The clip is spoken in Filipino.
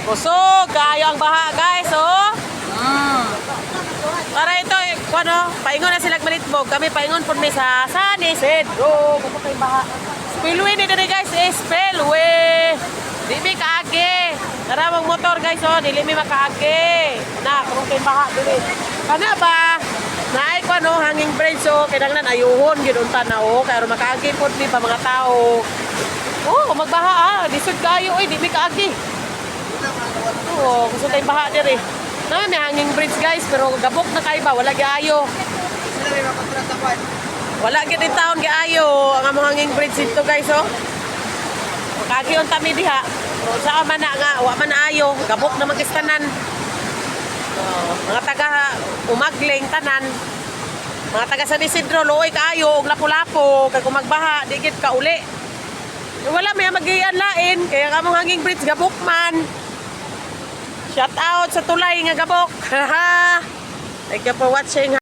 Kusog, kayo ang baha guys, oh. Para ito, ano, paingon na sila malitbog. Kami paingon po mi sa San Isidro. Kung kayo baha. Spillway ni dito guys, spillway. Di mi kaagi. Tara mag motor guys, oh. Dili mi makaagi. Na, kung kayo baha dili. Kana ba? Naay ko ano, hanging bridge, oh. Kailangan ayuhon, ginunta na, oh. Kaya makaagi po mi pa mga tao. Oh, magbaha, ah. Disod kayo, eh. Di mi kaagi. Oo, gusto tayong baha diri. Na, may hanging bridge guys, pero gabok na kayo ba? Wala giayo. Wala gid in town giayo ang among hanging bridge dito guys, oh. Makagi on tami diha. Pero sa man na nga, wa man na ayo, gabok na magistanan. Mga taga Umagling tanan. Mga taga San Isidro luoy kaayo og lapu-lapu kay kung magbaha di gid ka uli. Wala may magian lain kaya ang among hanging bridge gabok man. Shout out sa tulay nga gabok. Thank you for watching.